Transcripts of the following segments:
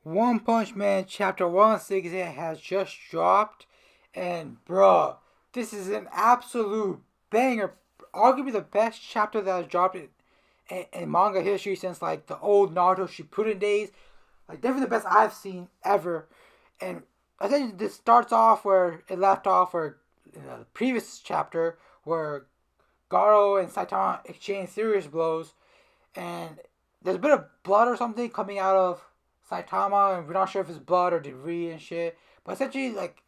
One Punch Man Chapter 168 has just dropped, and bruh, this is an absolute banger. Arguably the best chapter that has dropped in manga history since like the old Naruto Shippuden days. Like definitely the best I've seen ever. And I think this starts off where it left off, where in the previous chapter, where Garou and Saitama exchange serious blows, and there's a bit of blood or something coming out of Saitama, and we're not sure if it's blood or debris and shit. But essentially, like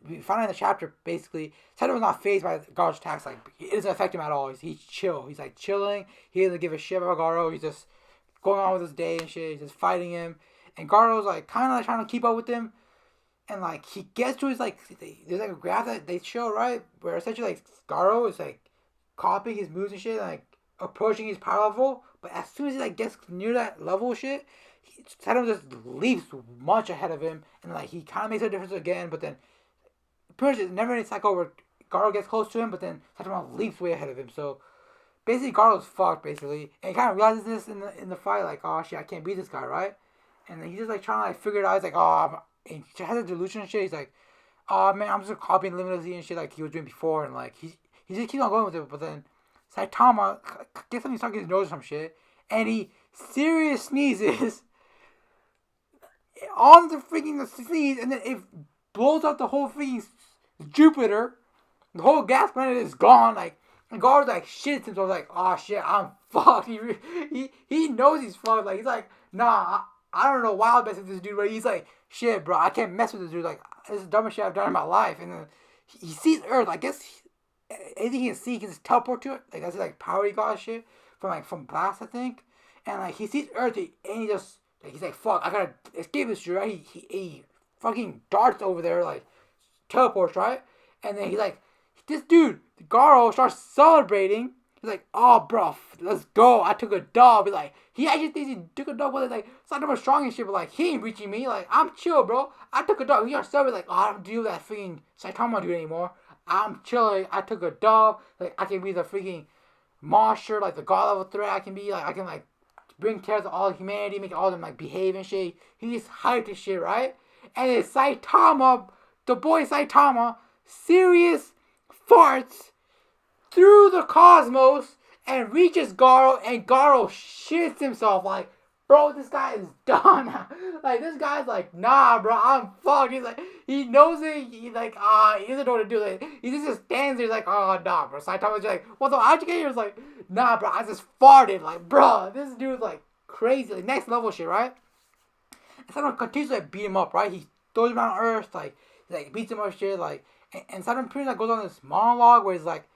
we find out in the chapter, basically, Saitama's not phased by Garo's attacks. Like it doesn't affect him at all. He's chill. He's like chilling. He doesn't give a shit about Garou. He's just going on with his day and shit. He's just fighting him, and Garou's like kind of like trying to keep up with him. And like he gets to his like there's like a graph that they show, right, where essentially like Garou is like copying his moves and shit, and, like approaching his power level. But as soon as he like gets near that level shit, Saitama just leaps much ahead of him, and like he kind of makes a difference again. But then pretty much it's never any cycle where Garou gets close to him, but then Saitama leaps way ahead of him. So basically, Garou's fucked basically, and he kind of realizes this in the fight, like, oh shit, I can't beat this guy, right? And then he's just like trying to like figure it out. He's like, oh, and he has a delusion and shit. He's like, oh man, I'm just copying limitlessly and shit like he was doing before, and like he just keeps on going with it. But then Saitama gets something stuck in his nose or some shit, and he serious sneezes on the freaking sneeze, and then it blows up the whole freaking Jupiter. The whole gas planet is gone. Like, and Gar's like shits himself. Like, oh shit, I'm fucked. He knows he's fucked. Like, he's like, nah, I don't know why I mess with this dude. But he's like, shit, bro, I can't mess with this dude. Like, this is the dumbest shit I've done in my life. And then he sees Earth. I guess anything he can see, he can just teleport to it. Like, that's like power he got shit from Blast, I think. And like he sees Earth, and he just like he's like, fuck, I gotta escape this shit, right? He fucking darts over there, like teleports, right? And then he's like, this dude, Garou, starts celebrating. He's like, oh, bro, let's go. I took a dub. He's like, he actually thinks he took a dub, but like, it's not that strong and shit, but like, he ain't reaching me. Like, I'm chill, bro. I took a dub. He starts celebrating, like, oh, I don't do that freaking Saitama dude anymore. I'm chilling. I took a dub. Like, I can be the freaking monster, like the god level threat. I can be, like, I can, like, bring terror to all humanity, make all of them, like, behave and shit. He just hyped his shit, right? And then Saitama, the boy Saitama, serious farts through the cosmos and reaches Garou, and Garou shits himself like, bro, this guy is done. Like, this guy's like, nah, bro, I'm fucked. He's like, he knows it. He's like, he doesn't know what to do. Like, he just stands there. He's like, oh, nah, bro. Saitama's like, what the, how'd you get here? He's like, nah, bro, I just farted. Like, bro, this dude's like crazy. Like, next level shit, right? And Saitama continues to like, beat him up, right? He throws him on Earth, like, he, like, beats him up shit, like, and Saitama pretty much goes on this monologue where he's like,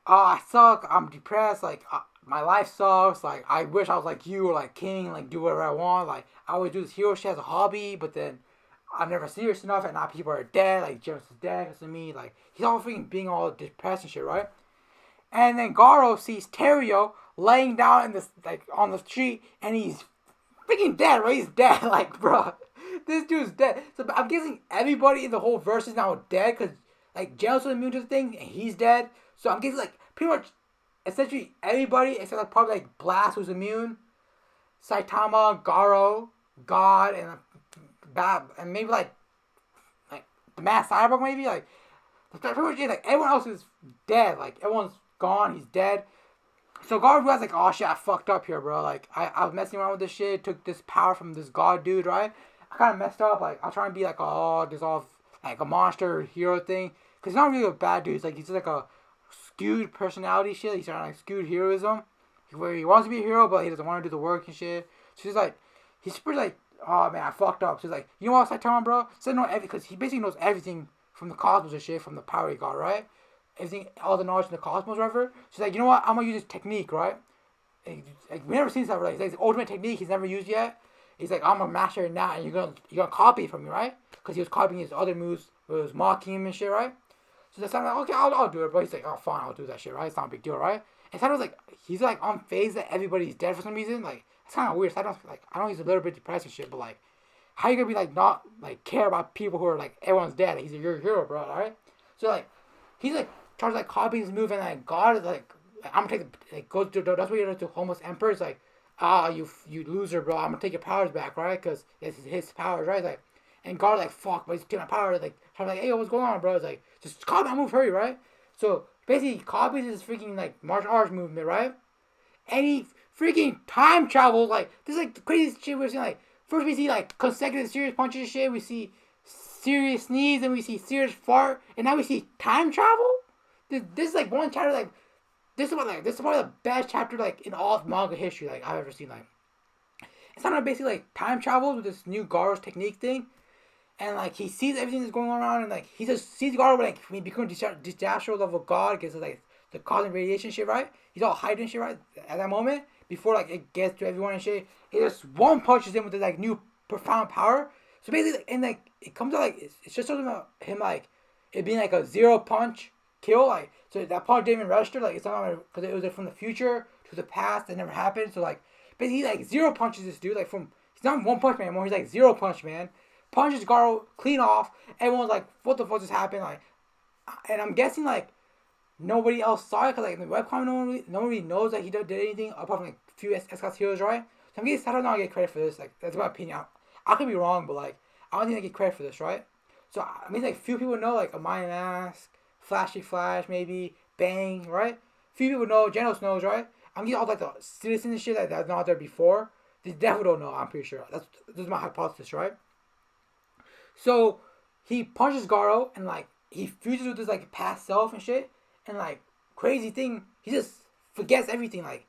I suck, I'm depressed, like, my life sucks, like, I wish I was like you, or like King, like, do whatever I want, like, I always do this hero shit as a hobby, but then I'm never serious enough, and now people are dead, like, James is dead because of me, like, he's all freaking being all depressed and shit, right? And then Garou sees Terrio laying down in this, like, on the street, and he's freaking dead, right? He's dead, like, bro, this dude's dead. So I'm guessing everybody in the whole verse is now dead, because, like, James was immune to the thing, and he's dead. So I'm guessing, like, pretty much, essentially everybody except like probably like Blast, who's immune, Saitama, Garou, God, and Bab, and maybe like the Mass Cyborg, maybe like pretty much like everyone else is dead. Like, everyone's gone. He's dead. So Garou realizes like, oh shit, I fucked up here, bro. Like, I was messing around with this shit. Took this power from this God dude, right? I kind of messed up. Like, I was trying to be like, oh, this all like a monster hero thing. Cause he's not really a bad dude. He's like, he's just like a skewed personality shit. He's trying to like skewed heroism, where he wants to be a hero, but he doesn't want to do the work and shit. So he's like, he's pretty like, oh man, I fucked up. So he's like, you know what, Saitama, bro? So know because he basically knows everything from the cosmos and shit, from the power he got, right? Everything, all the knowledge in the cosmos, whatever. So he's like, you know what? I'm gonna use this technique, right? Like, we never seen that, right? It's like the ultimate technique he's never used yet. He's like, I'm gonna master it now, and you're gonna copy it from me, right? Because he was copying his other moves, where he was mocking him and shit, right? So the son like, okay, I'll do it, bro. He's like, oh, fine, I'll do that shit, right? It's not a big deal, right? And Sato's like, he's like on phase that everybody's dead for some reason. Like, it's kind of weird. Sato's like, I know he's a little bit depressed and shit, but like, how you gonna be like not like care about people who are like everyone's dead? Like, he's like, you're a hero, bro, alright? So like, he's like tries to like copy his move, and like God is like I'm gonna take the like go to that's what he does to homeless emperors. Like, ah, you loser, bro. I'm gonna take your powers back, right? Because it's his powers, right? Like, and Garou like, fuck, but he's taking my powers. Like, so I'm like, hey, what's going on, bro? It's like, just copy my move, hurry, right? So basically, he copies his freaking like martial arts movement, right? And he freaking time travels. Like, this is like the craziest shit we're seeing. Like, first we see like consecutive serious punches and shit. We see serious sneeze, and we see serious fart, and now we see time travel. This is like one chapter like this is probably the best chapter like in all of manga history like I've ever seen. Like, it's not basically like time travels with this new Garou's technique thing, and like he sees everything that's going on around, and like he just sees Garou like when he becomes disaster level god because of like the cosmic radiation shit, right? He's all hiding shit, right? At that moment, before like it gets to everyone and shit, he just one punches him with this like new profound power. So basically, and like it comes out like it's just something about him like it being like a zero punch kill, like so that punch didn't even register, like it's not because it was like, from the future to the past that never happened. So like basically he like zero punches this dude like from he's not one punch man anymore. He's like zero punch man. Punches Garou clean off. Everyone's like, what the fuck just happened? Like, and I'm guessing like nobody else saw it because like in the webcomic no one really knows that he did anything apart from like a few S-Class heroes, right? So I'm guessing I don't know I get credit for this. Like that's my opinion. I could be wrong, but like I don't think I get credit for this, right? So I mean like few people know like a Mind Mask, Flashy Flash, maybe Bang, right? Few people know, Genos knows, right? I'm getting all like the citizens and shit that that's not there before. They definitely don't know. I'm pretty sure. This is my hypothesis, right? So he punches Garou and like he fuses with his like past self and shit, and like crazy thing, he just forgets everything. Like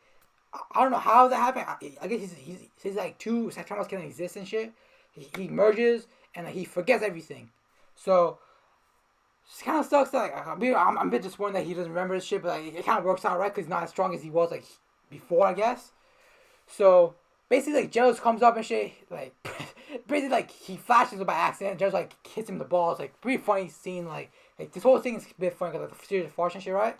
I don't know how that happened. I guess he's like two Saitamas can exist and shit. He merges and like, he forgets everything. So it kind of sucks that like, I'm a bit disappointed that he doesn't remember this shit, but like, it kind of works out right because he's not as strong as he was like before, I guess. So basically, like Jealous comes up and shit, like basically like he flashes by accident. Jealous like hits him in the balls. Like pretty funny scene. Like this whole thing is a bit funny because like the series of force and shit, right?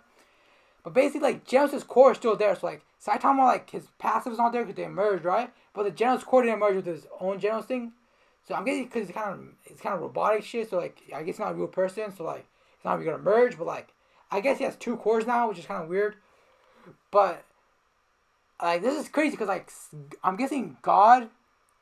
But basically, like Genos' core is still there. So like Saitama, like his passive is not there because they merged, right? But the Genos core didn't merge with his own Genos thing. So I'm guessing because it's kind of robotic shit. So like I guess he's not a real person. So like it's not really gonna merge. But like I guess he has two cores now, which is kind of weird. But like this is crazy because like I'm guessing God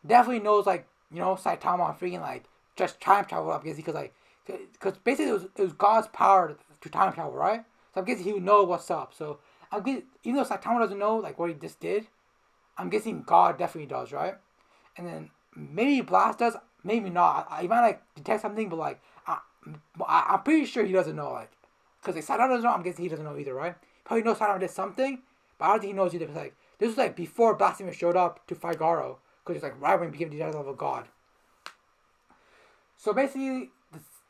definitely knows like Saitama freaking like just time travel up because because basically it was God's power to time travel, right? So I'm guessing he would know what's up. So I'm guessing even though Saitama doesn't know like what he just did, I'm guessing God definitely does, right? And then maybe Blast does, maybe not. He might like detect something, but like I'm pretty sure he doesn't know, like because like Saitama doesn't know. I'm guessing he doesn't know either, right? Probably knows Saitama did something, but I don't think he knows either. Because like this was like before Blasphemous showed up to fight Garou, because it's like right when he became the level of God. So basically,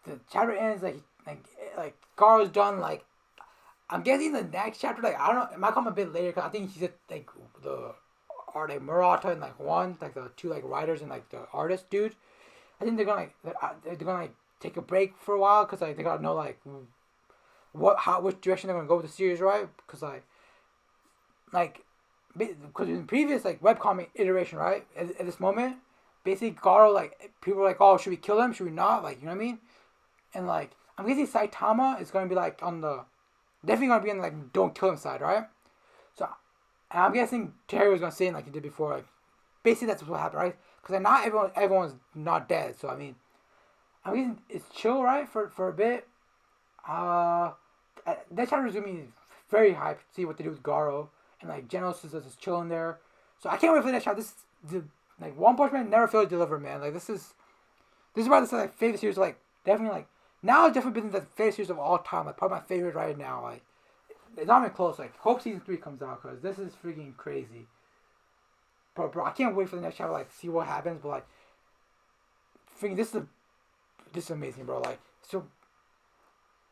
the chapter ends like Garou's done. Like I'm guessing the next chapter, like I don't know, it might come a bit later because I think he's just like the art like Murata and like one like the two like writers and like the artist dude. I think they're gonna like take a break for a while because like they gotta know like which direction they're gonna go with the series, right? Because because in previous like webcomic iteration, right, at this moment, basically Garou like people were like, oh, should we kill him? Should we not? Like, you know what I mean? And like I'm guessing Saitama is gonna be like on the definitely gonna be on like don't kill him side, right? So and I'm guessing Terry was gonna say it like he did before, like basically that's what happened, right? Because like, not everyone's not dead, so I mean guessing it's chill, right, for a bit. That chapter is gonna be very hyped to see what they do with Garou. And like Genos is just chilling there, so I can't wait for the next chapter. Like One Punch Man never failed to deliver, man. Like this is why this is like favorite series. Like definitely like now it's definitely been the favorite series of all time. Like probably my favorite right now. Like it's not even close. Like hope season 3 comes out because this is freaking crazy. Bro, I can't wait for the next chapter. Like see what happens. But like freaking this is amazing, bro. Like so.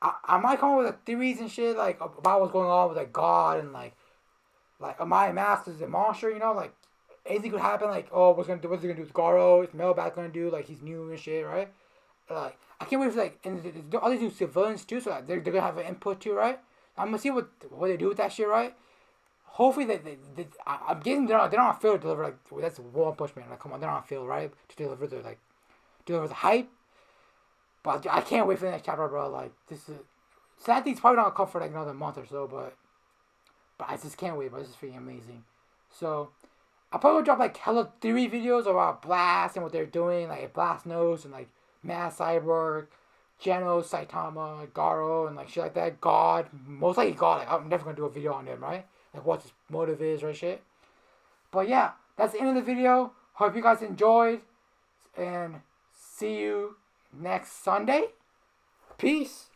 I might come up with like, theories and shit like about what's going on with like God and like Amaya Mask is a monster, like anything could happen. Like, oh, what's he gonna do with Garou? Is Melbat gonna do? Like, he's new and shit, right? Like, I can't wait for like, and the other two civilians too, so like, they're gonna have an input too, right? I'm gonna see what they do with that shit, right? Hopefully I'm guessing they're not on field to deliver like that's One Punch Man. Like, come on, they're not on field, right? To deliver the hype. But I can't wait for the next chapter, bro. Like, this is sad thing's probably not gonna come for like another month or so, but I just can't wait, bro. This is freaking amazing. So, I'll probably drop like hella theory videos about Blast and what they're doing, like Blast Nose and like Mad Cyborg, Genos, Saitama, Garou, and like shit like that. God, most likely God. Like I'm never gonna do a video on him, right? Like what his motive is, right? Shit. But yeah, that's the end of the video. Hope you guys enjoyed, and see you next Sunday. Peace.